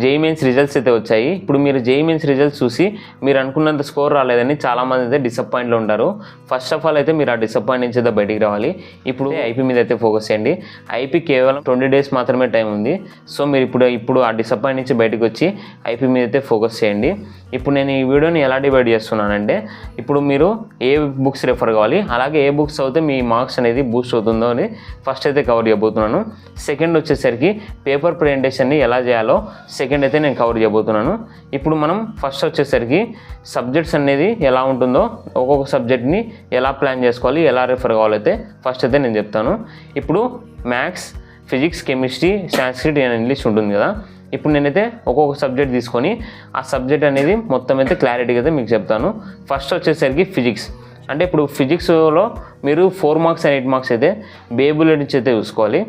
JEE mains results అయితే వచ్చాయి. ఇప్పుడు మీరు జేఈఈ మెయిన్స్ రిజల్ట్స్ చూసి మీరు అనుకున్నంత స్కోర్ రాలేదని చాలామంది అయితే డిసప్పాయింట్లో ఉంటారు. ఫస్ట్ ఆఫ్ ఆల్ అయితే మీరు ఆ డిసప్పాయింట్ నుంచి అయితే బయటికి రావాలి. ఇప్పుడు ఐపీ మీద అయితే ఫోకస్ చేయండి. ఐపీ కేవలం 20 days మాత్రమే టైం ఉంది. సో మీరు ఇప్పుడు ఆ డిసప్పాయింట్ నుంచి బయటకు వచ్చి ఐపీ మీద అయితే ఫోకస్ చేయండి. ఇప్పుడు నేను ఈ వీడియోని ఎలా డివైడ్ చేస్తున్నానంటే, ఇప్పుడు మీరు ఏ బుక్స్ రెఫర్ కావాలి, అలాగే ఏ బుక్స్ అయితే మీ మార్క్స్ అనేది బూస్ట్ అవుతుందో అని ఫస్ట్ అయితే కవర్ చేయబోతున్నాను. సెకండ్ వచ్చేసరికి పేపర్ ప్రజెంటేషన్ని ఎలా చేయాలో సెకండ్ అయితే నేను కవర్ చేయబోతున్నాను. ఇప్పుడు మనం ఫస్ట్ వచ్చేసరికి సబ్జెక్ట్స్ అనేది ఎలా ఉంటుందో, ఒక్కొక్క సబ్జెక్ట్ని ఎలా ప్లాన్ చేసుకోవాలి, ఎలా రెఫర్ కావాలైతే ఫస్ట్ అయితే నేను చెప్తాను. ఇప్పుడు maths, physics, chemistry, Sanskrit and English ఉంటుంది కదా. ఇప్పుడు నేనైతే ఒక్కొక్క సబ్జెక్ట్ తీసుకొని ఆ సబ్జెక్ట్ అనేది మొత్తం అయితే క్లారిటీగా అయితే మీకు చెప్తాను. ఫస్ట్ వచ్చేసరికి ఫిజిక్స్. అంటే ఇప్పుడు ఫిజిక్స్లో మీరు 4 marks and 8 marks అయితే బేబులెట్ నుంచి అయితే చూసుకోవాలి.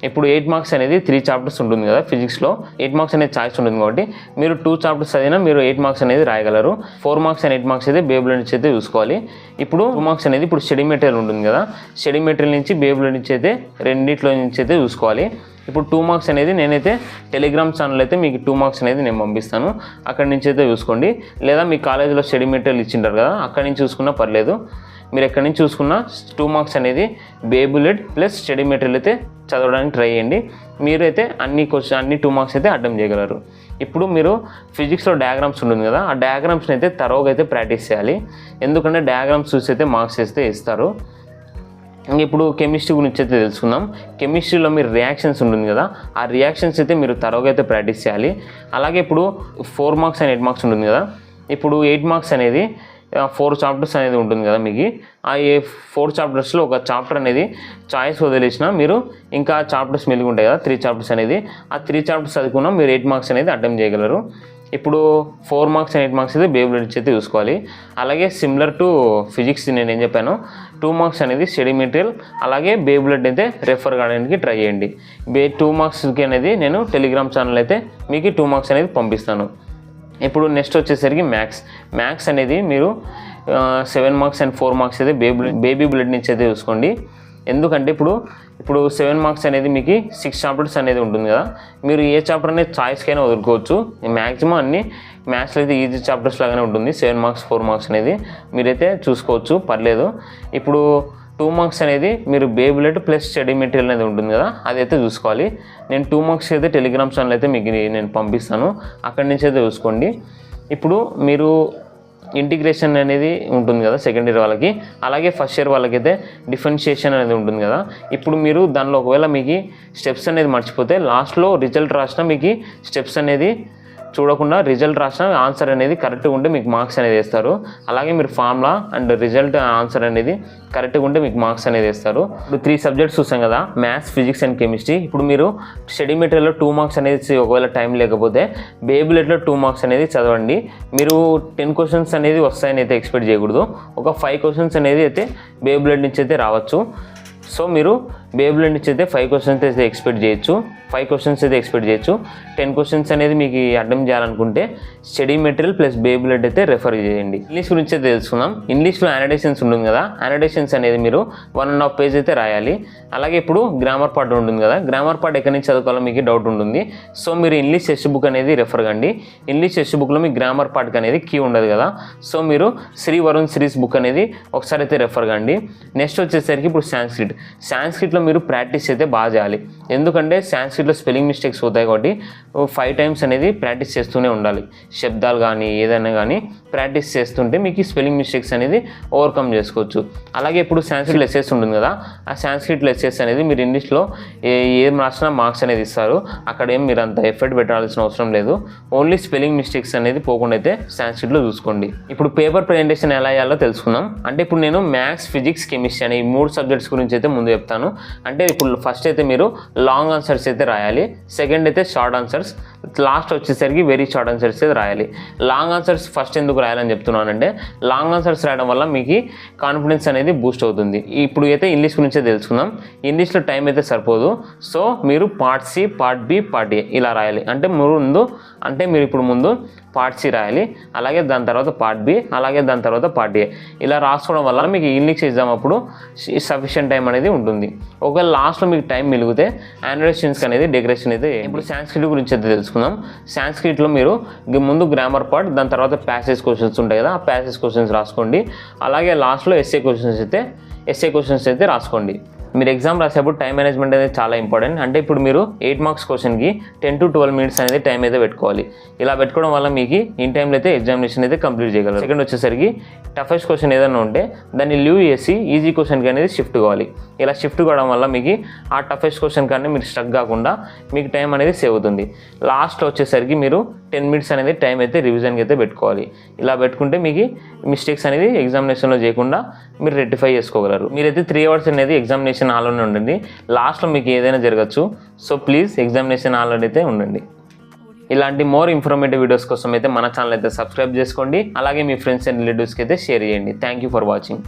ఇప్పుడు 8 marks అనేది 3 chapters ఉంటుంది కదా ఫిజిక్స్లో. 8 marks అనేది ఛాయిస్ ఉంటుంది కాబట్టి మీరు 2 chapters చదివినా మీరు 8 marks అనేది రాయగలరు. 4 marks and 8 marks అయితే బేబులెట్ నుంచి అయితే చూసుకోవాలి. ఇప్పుడు 2 marks అనేది ఇప్పుడు స్టడీ మెటీరియల్ ఉంటుంది కదా, స్టడీ మెటీరియల్ నుంచి బేబులెట్ నుంచి అయితే రెండిట్లో నుంచి అయితే చూసుకోవాలి. ఇప్పుడు 2 marks అనేది నేనైతే టెలిగ్రామ్ ఛానల్ అయితే మీకు 2 marks అనేది నేను పంపిస్తాను, అక్కడి నుంచి అయితే చూసుకోండి. లేదా మీ కాలేజీలో స్టడీ మెటీరియల్ ఇచ్చింటారు కదా, అక్కడి నుంచి చూసుకున్నా పర్లేదు. మీరు ఎక్కడి నుంచి చూసుకున్నా 2 marks అనేది బేబులెట్ ప్లస్ స్టడీ మెటీరియల్ అయితే చదవడానికి ట్రై చేయండి. మీరైతే అన్ని 2 marks అయితే అటెంప్ట్ చేయగలరు. ఇప్పుడు మీరు ఫిజిక్స్లో డయాగ్రామ్స్ ఉంటుంది కదా, ఆ డయాగ్రామ్స్ని అయితే తరోగా అయితే ప్రాక్టీస్ చేయాలి. ఎందుకంటే డయాగ్రామ్స్ చూసి అయితే మార్క్స్ అయితే ఇస్తారు. ఇప్పుడు కెమిస్ట్రీ గురించి అయితే తెలుసుకుందాం. కెమిస్ట్రీలో మీరు రియాక్షన్స్ ఉంటుంది కదా, ఆ రియాక్షన్స్ అయితే మీరు తరోగా అయితే ప్రాక్టీస్ చేయాలి. అలాగే ఇప్పుడు 4 marks and 8 marks ఉంటుంది కదా. ఇప్పుడు 8 marks అనేది 4 chapters అనేది ఉంటుంది కదా మీకు. ఆ 4 chaptersలో ఒక చాప్టర్ అనేది చాయిస్ వదిలేసిన మీరు ఇంకా చాప్టర్స్ మిగిలి ఉంటాయి కదా 3 chapters అనేది, ఆ 3 chapters చదువుకున్నా మీరు 8 marks అనేది అటెంప్ట్ చేయగలరు. ఇప్పుడు 4 marks and 8 marks అయితే బేబులెట్ నుంచి అయితే చూసుకోవాలి. అలాగే సిమిలర్ టు ఫిజిక్స్ నేను ఏం చెప్పాను, 2 marks అనేది స్టడీ మెటీరియల్ అలాగే బేబులెట్ అయితే రెఫర్ కావడానికి ట్రై చేయండి. 2 marksకి అనేది నేను టెలిగ్రామ్ ఛానల్ అయితే మీకు 2 marks అనేది పంపిస్తాను. ఇప్పుడు నెక్స్ట్ వచ్చేసరికి మ్యాథ్స్ అనేది మీరు 7 marks and 4 marks అయితే బేబీ బుల్లెట్ నుంచి అయితే చూసుకోండి. ఎందుకంటే ఇప్పుడు 7 marks అనేది మీకు 6 chapters అనేది ఉంటుంది కదా, మీరు ఏ చాప్టర్ అనేది చాయిస్కైనా వదులుకోవచ్చు. మ్యాక్సిమం అన్ని మ్యాథ్స్లో అయితే ఈజీ చాప్టర్స్ లాగానే ఉంటుంది. 7 marks 4 marks అనేది మీరైతే చూసుకోవచ్చు, పర్లేదు. ఇప్పుడు 2 marks అనేది మీరు బేబులెట్ ప్లస్ స్టడీ మెటీరియల్ అనేది ఉంటుంది కదా, అదైతే చూసుకోవాలి. నేను 2 marks అయితే టెలిగ్రామ్ ఛానల్ అయితే మీకు నేను పంపిస్తాను, అక్కడి నుంచి అయితే చూసుకోండి. ఇప్పుడు మీరు ఇంటిగ్రేషన్ అనేది ఉంటుంది కదా సెకండ్ ఇయర్ వాళ్ళకి, అలాగే ఫస్ట్ ఇయర్ వాళ్ళకైతే డిఫరెన్షియేషన్ అనేది ఉంటుంది కదా. ఇప్పుడు మీరు దానిలో ఒకవేళ మీకు స్టెప్స్ అనేది మర్చిపోతే లాస్ట్లో రిజల్ట్ రాసిన మీకు స్టెప్స్ అనేది చూడకుండా రిజల్ట్ రాసిన ఆన్సర్ అనేది కరెక్ట్గా ఉంటే మీకు మార్క్స్ అనేది వేస్తారు. అలాగే మీరు ఫార్ములా అండ్ రిజల్ట్ ఆన్సర్ అనేది కరెక్ట్గా ఉంటే మీకు మార్క్స్ అనేది వేస్తారు. ఇప్పుడు 3 subjects చూసాం కదా, మ్యాథ్స్, ఫిజిక్స్ అండ్ కెమిస్ట్రీ. ఇప్పుడు మీరు స్టడీ మెటీరియల్లో 2 marks అనేది ఒకవేళ టైం లేకపోతే బేబులెట్లో 2 marks అనేది చదవండి. మీరు 10 questions అనేది వస్తాయని అయితే ఎక్స్పెక్ట్ చేయకూడదు. ఒక 5 questions అనేది అయితే బేబులెట్ నుంచి అయితే రావచ్చు. సో మీరు బేబులెట్ నుంచి అయితే 5 questions అయితే ఎక్స్పెక్ట్ చేయొచ్చు. 5 questions అయితే ఎక్స్పెక్ట్ చేయొచ్చు. 10 questions అనేది మీకు అటెంప్ట్ చేయాలనుకుంటే స్టడీ మెటీరియల్ ప్లస్ బేబులెట్ అయితే రెఫర్ చేయండి. ఇంగ్లీష్ గురించి అయితే తెలుసుకుందాం. ఇంగ్లీష్లో యానడేషన్స్ ఉంటుంది కదా, యానడేషన్స్ అనేది మీరు 1.5 page అయితే రాయాలి. అలాగే ఇప్పుడు గ్రామర్ పార్ట్ ఉంటుంది కదా, గ్రామర్ పార్ట్ ఎక్కడి నుంచి చదువుకోవాలో మీకు డౌట్ ఉంటుంది. సో మీరు ఇంగ్లీష్ టెక్స్ట్ బుక్ అనేది రెఫర్ కండి. ఇంగ్లీష్ టెక్స్ట్ బుక్లో మీకు గ్రామర్ పార్ట్కి అనేది కీ ఉండదు కదా, సో మీరు శ్రీ వరుణ్ సిరీస్ బుక్ అనేది ఒకసారి అయితే రెఫర్ కండి. నెక్స్ట్ వచ్చేసరికి ఇప్పుడు సాంస్క్రిట్లో మీరు ప్రాక్టీస్ అయితే బాగా చేయాలి. ఎందుకంటే సాంస్క్రిట్లో స్పెల్లింగ్ మిస్టేక్స్ అవుతాయి కాబట్టి 5 times అనేది ప్రాక్టీస్ చేస్తూనే ఉండాలి. శబ్దాలు కానీ ఏదైనా కానీ ప్రాక్టీస్ చేస్తుంటే మీకు స్పెల్లింగ్ మిస్టేక్స్ అనేది ఓవర్కమ్ చేసుకోవచ్చు. అలాగే ఇప్పుడు సాంస్క్రిట్ ఎస్సేస్ ఉంటుంది కదా, ఆ సాంస్క్రిట్ ఎస్సేస్ అనేది మీరు ఇంగ్లీష్లో ఏం రాసినా మార్క్స్ అనేది ఇస్తారు. అక్కడ ఏం మీరు అంత ఎఫర్ట్ పెట్టాల్సిన అవసరం లేదు. ఓన్లీ స్పెల్లింగ్ మిస్టేక్స్ అనేది పోకుండా అయితే సాంస్క్రిట్లో చూసుకోండి. ఇప్పుడు పేపర్ ప్రజెంటేషన్ ఎలా చేయాలో తెలుసుకుందాం. అంటే ఇప్పుడు నేను మ్యాథ్స్, ఫిజిక్స్, కెమిస్ట్రీ అనే ఈ 3 subjects గురించి అయితే ముందు చెప్తాను. అంటే ఇప్పుడు ఫస్ట్ అయితే మీరు లాంగ్ ఆన్సర్స్ అయితే రాయాలి, సెకండ్ అయితే షార్ట్ ఆన్సర్స్, లాస్ట్ వచ్చేసరికి వెరీ షార్ట్ ఆన్సర్స్ అయితే రాయాలి. లాంగ్ ఆన్సర్స్ ఫస్ట్ ఎందుకు రాయాలని చెప్తున్నానంటే, లాంగ్ ఆన్సర్స్ రాయడం వల్ల మీకు కాన్ఫిడెన్స్ అనేది బూస్ట్ అవుతుంది. ఇప్పుడు అయితే ఇంగ్లీష్ గురించే తెలుసుకుందాం. ఇంగ్లీష్లో టైం అయితే సరిపోదు, సో మీరు part C, part B, part A ఇలా రాయాలి. అంటే మీరు ఇప్పుడు ముందు పార్ట్ సి రాయాలి, అలాగే దాని తర్వాత పార్ట్ బి, అలాగే దాని తర్వాత పార్ట్ ఏ ఇలా రాసుకోవడం వల్ల మీకు ఇంగ్లీష్ ఎగ్జామ్ అప్పుడు సఫిషియెంట్ టైం అనేది ఉంటుంది. ఒకవేళ లాస్ట్లో మీకు టైం మిగిలితే యానరేషన్స్ అనేది డెకరేషన్ అయితే. ఇప్పుడు సాంస్క్రిట్ గురించి అయితే తెలుసుకుందాం. తెలుసుకుందాం. సాంస్క్రిట్లో మీరు ముందు గ్రామర్ పార్ట్, దాని తర్వాత ప్యాసేజ్ క్వశ్చన్స్ ఉంటాయి కదా, ఆ ప్యాసేజ్ క్వశ్చన్స్ రాసుకోండి. అలాగే లాస్ట్లో ఎస్ఏ క్వశ్చన్స్ అయితే రాసుకోండి. మీరు ఎగ్జామ్ రాసేప్పుడు టైం మేనేజ్మెంట్ అనేది చాలా ఇంపార్టెంట్. అంటే ఇప్పుడు మీరు 8 మార్క్స్ క్వశ్చన్కి 10 to 12 minutes అనేది టైం అయితే పెట్టుకోవాలి. ఇలా పెట్టుకోవడం వల్ల మీకు ఇన్ టైంలో అయితే ఎగ్జామినేషన్ అయితే కంప్లీట్ చేయగలరు. సెకండ్ వచ్చేసరికి టఫెస్ట్ క్వశ్చన్ ఏదైనా ఉంటే దాన్ని లీవ్ చేసి ఈజీ క్వశ్చన్కి అనేది షిఫ్ట్ కావాలి. ఇలా షిఫ్ట్ కావడం వల్ల మీకు ఆ టఫెస్ట్ క్వశ్చన్ కానీ మీరు స్ట్రక్ కాకుండా మీకు టైం అనేది సేవ్ అవుతుంది. లాస్ట్లో వచ్చేసరికి మీరు 10 minutes అనేది టైం అయితే రివిజన్కి అయితే పెట్టుకోవాలి. ఇలా పెట్టుకుంటే మీకు మిస్టేక్స్ అనేది ఎగ్జామినేషన్లో చేయకుండా మీరు రెక్టిఫై చేసుకోగలరు. మీరైతే 3 hours అనేది ఎగ్జామినేషన్ హాల్లోనే ఉండండి. లాస్ట్లో మీకు ఏదైనా జరగచ్చు. సో ప్లీజ్ ఎగ్జామినేషన్ హాల్లో అయితే ఉండండి. ఇలాంటి మోర్ ఇన్ఫర్మేటివ్ వీడియోస్ కోసం అయితే మన ఛానల్ అయితే సబ్స్క్రైబ్ చేసుకోండి. అలాగే మీ ఫ్రెండ్స్ అండ్ రిలేటివ్స్కి అయితే షేర్ చేయండి. Thank you for watching.